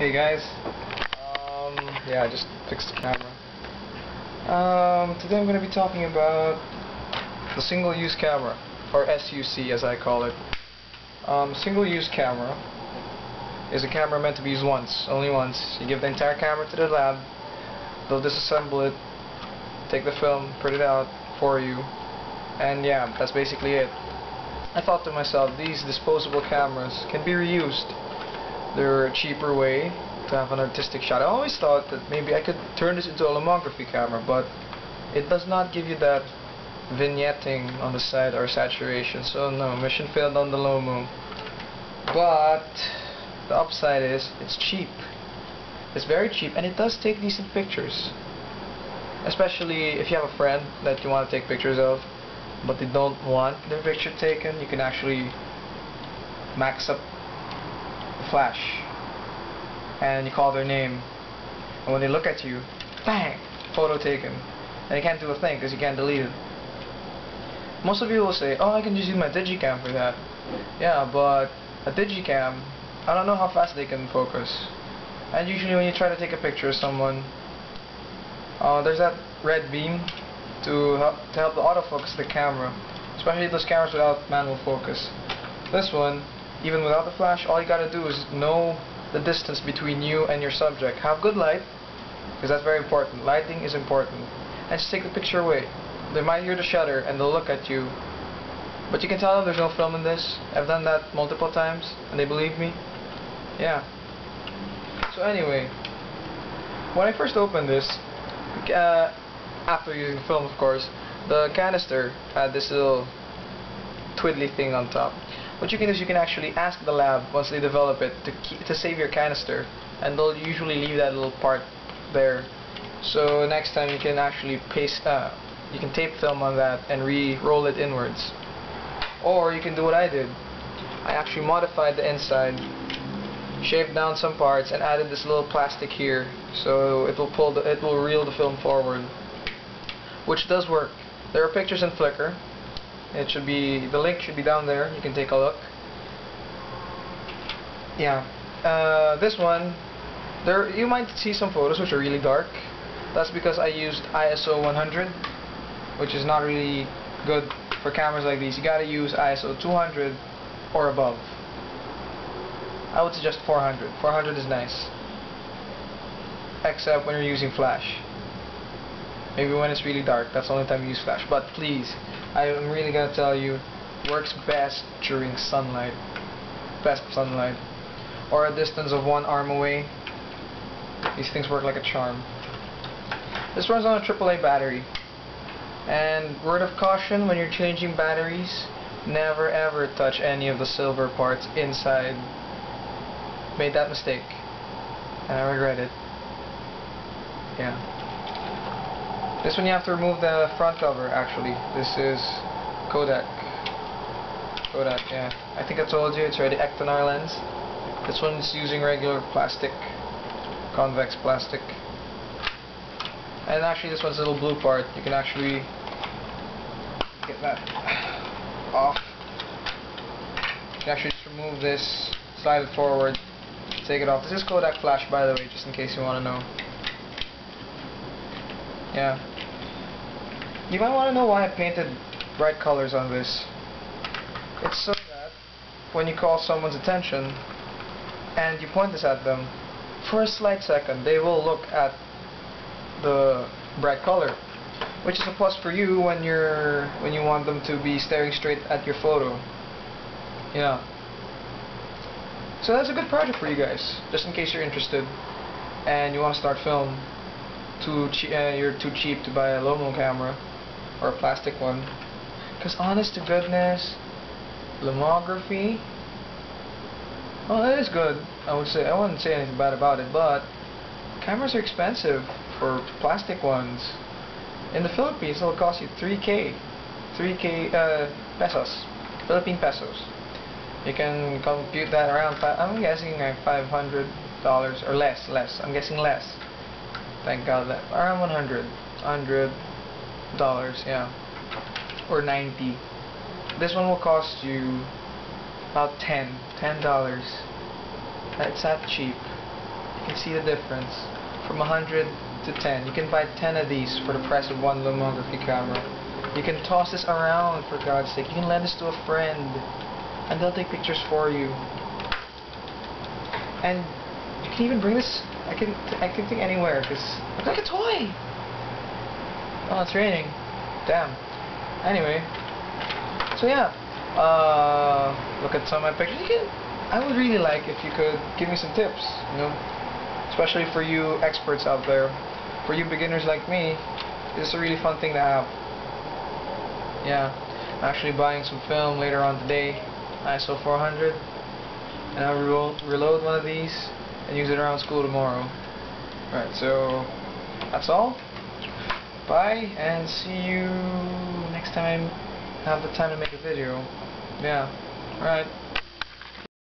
Hey guys, yeah, I just fixed the camera. Today I'm going to be talking about the single-use camera, or SUC as I call it. Single-use camera is a camera meant to be used once, only once. You give the entire camera to the lab, they'll disassemble it, take the film, print it out for you, and yeah, that's basically it. I thought to myself, these disposable cameras can be reused. They're a cheaper way to have an artistic shot. I always thought that maybe I could turn this into a lomography camera, but it does not give you that vignetting on the side or saturation, so no, mission failed on the Lomo. But the upside is it's cheap. It's very cheap, and it does take decent pictures, especially if you have a friend that you want to take pictures of but they don't want their picture taken. You can actually max up the flash and you call their name, and when they look at you, bang, photo taken, and you can't do a thing because you can't delete it. Most of you will say, oh, I can just use my digicam for that. Yeah, but a digicam, I don't know how fast they can focus, and usually when you try to take a picture of someone, there's that red beam to help the autofocus of the camera, especially those cameras without manual focus. This one, even without the flash, all you gotta do is know the distance between you and your subject. Have good light, because that's very important. Lighting is important. And just take the picture away. They might hear the shutter and they'll look at you, but you can tell them there's no film in this. I've done that multiple times and they believe me. Yeah. So anyway, when I first opened this, after using film, of course, the canister had this little twiddly thing on top. What you can do is you can actually ask the lab, once they develop it, to save your canister, and they'll usually leave that little part there. So next time you can actually you can tape film on that and re-roll it inwards. Or you can do what I did. I actually modified the inside, shaved down some parts, and added this little plastic here, so it will reel the film forward, which does work. There are pictures in Flickr. The link should be down there. You can take a look. Yeah. This one, you might see some photos which are really dark. That's because I used ISO 100, which is not really good for cameras like these. You gotta use ISO 200 or above. I would suggest 400. 400 is nice, except when you're using flash. Maybe when it's really dark, that's the only time you use flash. But please, I'm really gonna tell you, works best during sunlight. Best sunlight. Or a distance of 1 arm away. These things work like a charm. This runs on a AAA battery. And word of caution, when you're changing batteries, never ever touch any of the silver parts inside. Made that mistake, and I regret it. Yeah. This one you have to remove the front cover, actually. This is Kodak, yeah. I think I told you, it's already Ectonar lens. This one's using regular plastic, convex plastic. And actually this one's a little blue part. You can actually get that off. You can actually just remove this, slide it forward, take it off. This is Kodak flash, by the way, just in case you want to know. Yeah. You might want to know why I painted bright colors on this. It's so that when you call someone's attention and you point this at them, for a slight second they will look at the bright color, which is a plus for you when you want them to be staring straight at your photo. Yeah. So that's a good project for you guys, just in case you're interested and you want to start film. You're too cheap to buy a Lomo camera or a plastic one, because honest to goodness, lomography, well, that is good. I wouldn't say anything bad about it, but cameras are expensive for plastic ones. In the Philippines, it'll cost you 3K pesos, Philippine pesos. You can compute that around I'm guessing like $500 or less. I'm guessing less. Thank God, that around $100, yeah, or 90. This one will cost you about $10. It's that cheap. You can see the difference from 100 to 10. You can buy 10 of these for the price of one lomography camera. You can toss this around, for God's sake. You can lend this to a friend and they'll take pictures for you. And you can even bring this, I can think anywhere, because it's like a toy. Oh, it's raining. Damn. Anyway, so yeah, look at some of my pictures. I would really like if you could give me some tips, you know, especially for you experts out there. For you beginners like me, this is a really fun thing to have. Yeah, I'm actually buying some film later on today, ISO 400, and I'll reload one of these and use it around school tomorrow. Right, so that's all. Bye, and see you next time I have the time to make a video. Yeah, alright.